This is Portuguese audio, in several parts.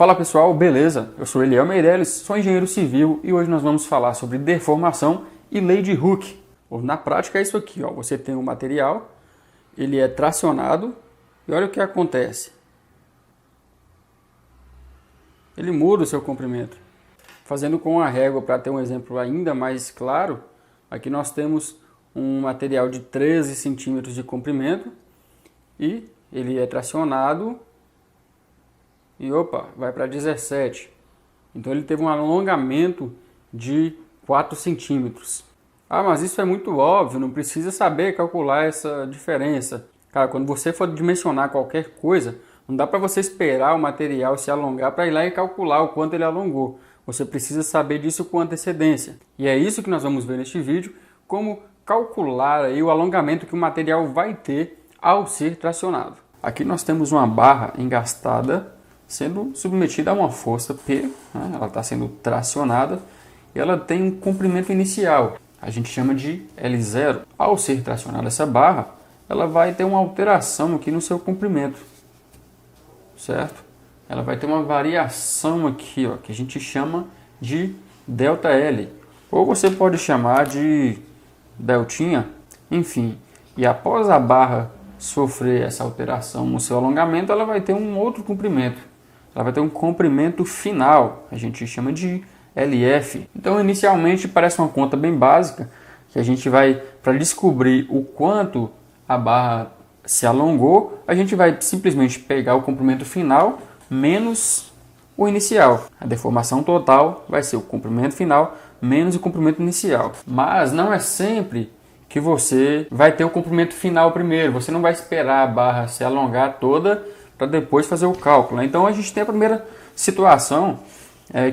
Fala pessoal, beleza? Eu sou Eliel Meirelles, sou engenheiro civil e hoje nós vamos falar sobre deformação e lei de Hooke. Na prática é isso aqui, ó. Você tem um material, ele é tracionado e olha o que acontece. Ele muda o seu comprimento. Fazendo com a régua para ter um exemplo ainda mais claro, aqui nós temos um material de 13 centímetros de comprimento e ele é tracionado e opa, vai para 17. Então ele teve um alongamento de 4 centímetros. Ah, mas isso é muito óbvio, não precisa saber calcular essa diferença. Cara, quando você for dimensionar qualquer coisa, não dá para você esperar o material se alongar para ir lá e calcular o quanto ele alongou. Você precisa saber disso com antecedência. E é isso que nós vamos ver neste vídeo, como calcular aí o alongamento que o material vai ter ao ser tracionado. Aqui nós temos uma barra engastada sendo submetida a uma força P, né? Ela está sendo tracionada e ela tem um comprimento inicial, a gente chama de L0. Ao ser tracionada essa barra, ela vai ter uma alteração aqui no seu comprimento, certo? Ela vai ter uma variação aqui, ó, que a gente chama de ΔL, ou você pode chamar de deltinha, enfim. E após a barra sofrer essa alteração no seu alongamento, ela vai ter um outro comprimento. Ela vai ter um comprimento final, a gente chama de LF. Então, inicialmente, parece uma conta bem básica, que a gente vai, para descobrir o quanto a barra se alongou, a gente vai simplesmente pegar o comprimento final menos o inicial. A deformação total vai ser o comprimento final menos o comprimento inicial. Mas não é sempre que você vai ter o comprimento final primeiro. Você não vai esperar a barra se alongar toda para depois fazer o cálculo. Então a gente tem a primeira situação,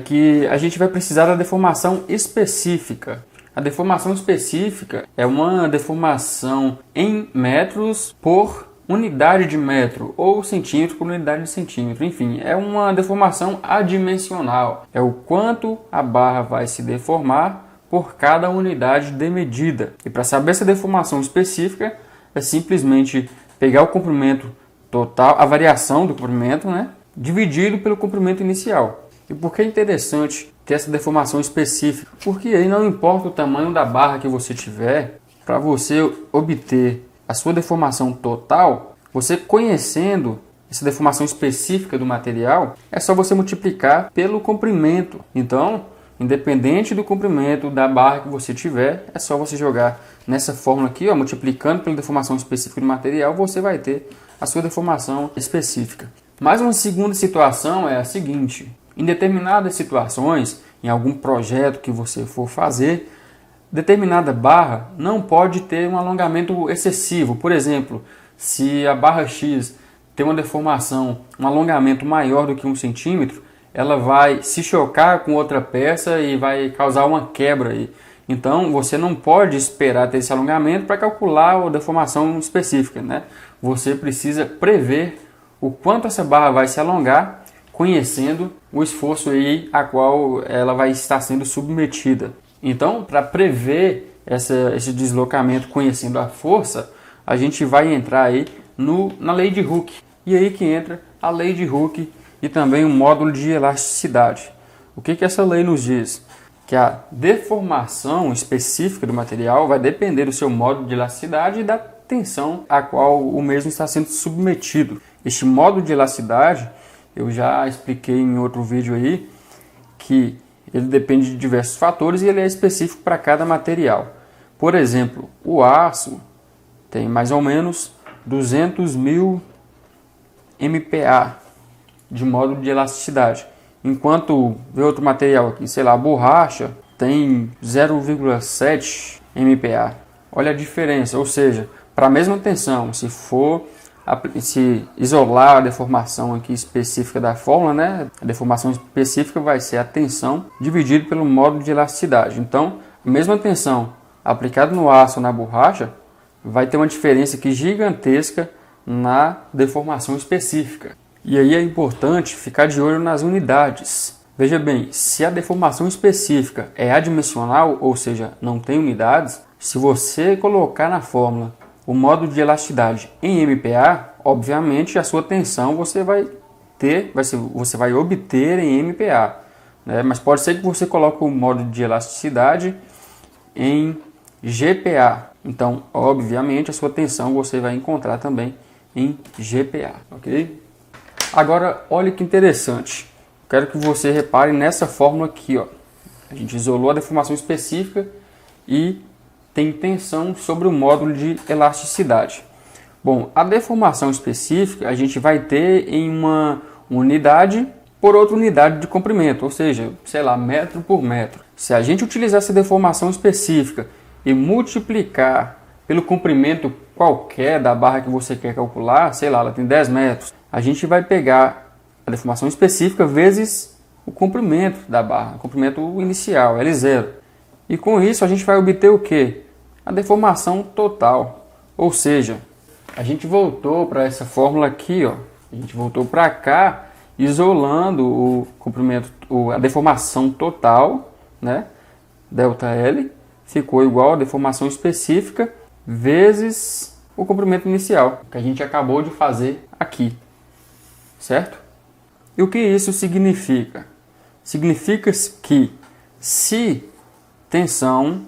que a gente vai precisar da deformação específica. A deformação específica é uma deformação em metros por unidade de metro ou centímetro por unidade de centímetro. Enfim, é uma deformação adimensional. É o quanto a barra vai se deformar por cada unidade de medida. E para saber essa deformação específica, é simplesmente pegar o comprimento total, a variação do comprimento, né, dividido pelo comprimento inicial. E por que é interessante ter essa deformação específica? Porque aí não importa o tamanho da barra que você tiver, para você obter a sua deformação total, você conhecendo essa deformação específica do material, é só você multiplicar pelo comprimento. Então, independente do comprimento da barra que você tiver, é só você jogar nessa fórmula aqui, ó, multiplicando pela deformação específica do material, você vai ter a sua deformação específica. Mas uma segunda situação é a seguinte: em determinadas situações, em algum projeto que você for fazer, determinada barra não pode ter um alongamento excessivo. Por exemplo, se a barra X tem uma deformação, um alongamento maior do que 1 centímetro, ela vai se chocar com outra peça e vai causar uma quebra aí. Então você não pode esperar ter esse alongamento para calcular a deformação específica, né? Você precisa prever o quanto essa barra vai se alongar, conhecendo o esforço aí a qual ela vai estar sendo submetida. Então, para prever esse deslocamento conhecendo a força, a gente vai entrar aí na lei de Hooke. E aí que entra a lei de Hooke e também o módulo de elasticidade. O que essa lei nos diz? Que a deformação específica do material vai depender do seu módulo de elasticidade e da tensão a qual o mesmo está sendo submetido. Este módulo de elasticidade, eu já expliquei em outro vídeo aí, que ele depende de diversos fatores e ele é específico para cada material. Por exemplo, o aço tem mais ou menos 200.000 MPa de módulo de elasticidade. Enquanto vê outro material aqui, sei lá, a borracha tem 0,7 MPa. Olha a diferença, ou seja, para a mesma tensão, se isolar a deformação aqui específica da fórmula, né, a deformação específica vai ser a tensão dividido pelo módulo de elasticidade. Então, a mesma tensão aplicada no aço ou na borracha vai ter uma diferença aqui gigantesca na deformação específica. E aí é importante ficar de olho nas unidades. Veja bem, se a deformação específica é adimensional, ou seja, não tem unidades, se você colocar na fórmula o módulo de elasticidade em MPa, obviamente a sua tensão você vai você vai obter em MPa, né? Mas pode ser que você coloque o módulo de elasticidade em GPa. Então, obviamente, a sua tensão você vai encontrar também em GPa, ok? Agora, olha que interessante. Quero que você repare nessa fórmula aqui, ó. A gente isolou a deformação específica e tem tensão sobre o módulo de elasticidade. Bom, a deformação específica a gente vai ter em uma unidade por outra unidade de comprimento, ou seja, sei lá, metro por metro. Se a gente utilizar essa deformação específica e multiplicar pelo comprimento qualquer da barra que você quer calcular, sei lá, ela tem 10 metros, a gente vai pegar a deformação específica vezes o comprimento da barra, o comprimento inicial, L0. E com isso a gente vai obter o quê? A deformação total. Ou seja, a gente voltou para essa fórmula aqui, ó. A gente voltou para cá, isolando o comprimento, a deformação total, né? ΔL, ficou igual a deformação específica vezes o comprimento inicial, que a gente acabou de fazer aqui, certo? E o que isso significa? Significa que se tensão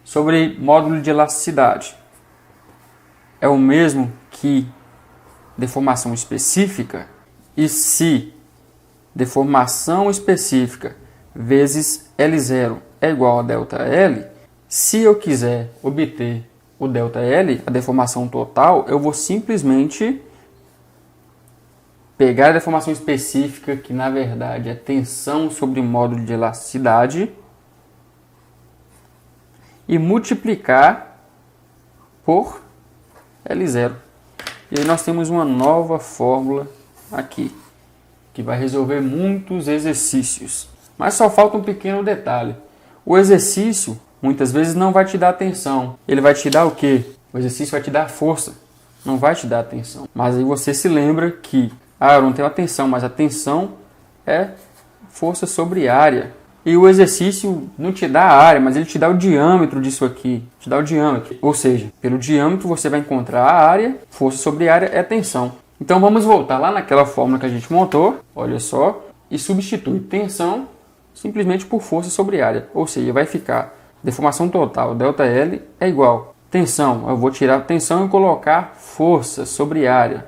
sobre módulo de elasticidade é o mesmo que deformação específica, e se deformação específica vezes L0 é igual a ΔL, se eu quiser obter o ΔL, a deformação total, eu vou simplesmente pegar a deformação específica, que na verdade é tensão sobre módulo de elasticidade, e multiplicar por L0. E aí nós temos uma nova fórmula aqui, que vai resolver muitos exercícios. Mas só falta um pequeno detalhe. O exercício, muitas vezes, não vai te dar tensão. Ele vai te dar o quê? O exercício vai te dar força, não vai te dar tensão. Mas aí você se lembra que, eu não tenho a tensão, mas a tensão é força sobre área. E o exercício não te dá a área, mas ele te dá o diâmetro disso aqui. Te dá o diâmetro. Ou seja, pelo diâmetro você vai encontrar a área, força sobre área é tensão. Então vamos voltar lá naquela fórmula que a gente montou, olha só, e substitui tensão simplesmente por força sobre área. Ou seja, vai ficar deformação total, ΔL é igual. Tensão, eu vou tirar tensão e colocar força sobre área.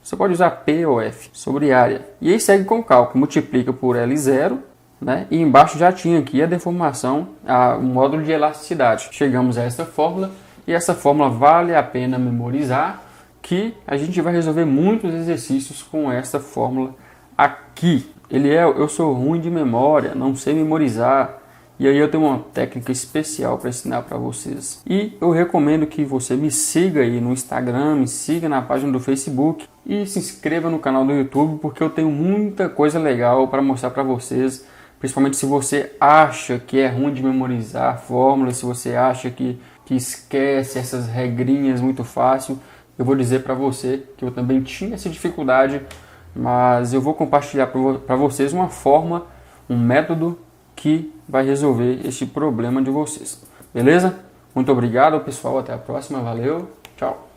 Você pode usar P ou F, sobre área. E aí segue com o cálculo, multiplica por L0, né? E embaixo já tinha aqui a deformação, o módulo de elasticidade. Chegamos a essa fórmula, e essa fórmula vale a pena memorizar, que a gente vai resolver muitos exercícios com essa fórmula aqui. Eu sou ruim de memória, não sei memorizar, e aí eu tenho uma técnica especial para ensinar para vocês. E eu recomendo que você me siga aí no Instagram, me siga na página do Facebook e se inscreva no canal do YouTube, porque eu tenho muita coisa legal para mostrar para vocês, principalmente se você acha que é ruim de memorizar fórmulas, se você acha que esquece essas regrinhas muito fácil. Eu vou dizer para você que eu também tinha essa dificuldade, mas eu vou compartilhar para vocês uma forma, um método que vai resolver este problema de vocês. Beleza? Muito obrigado, pessoal. Até a próxima. Valeu. Tchau.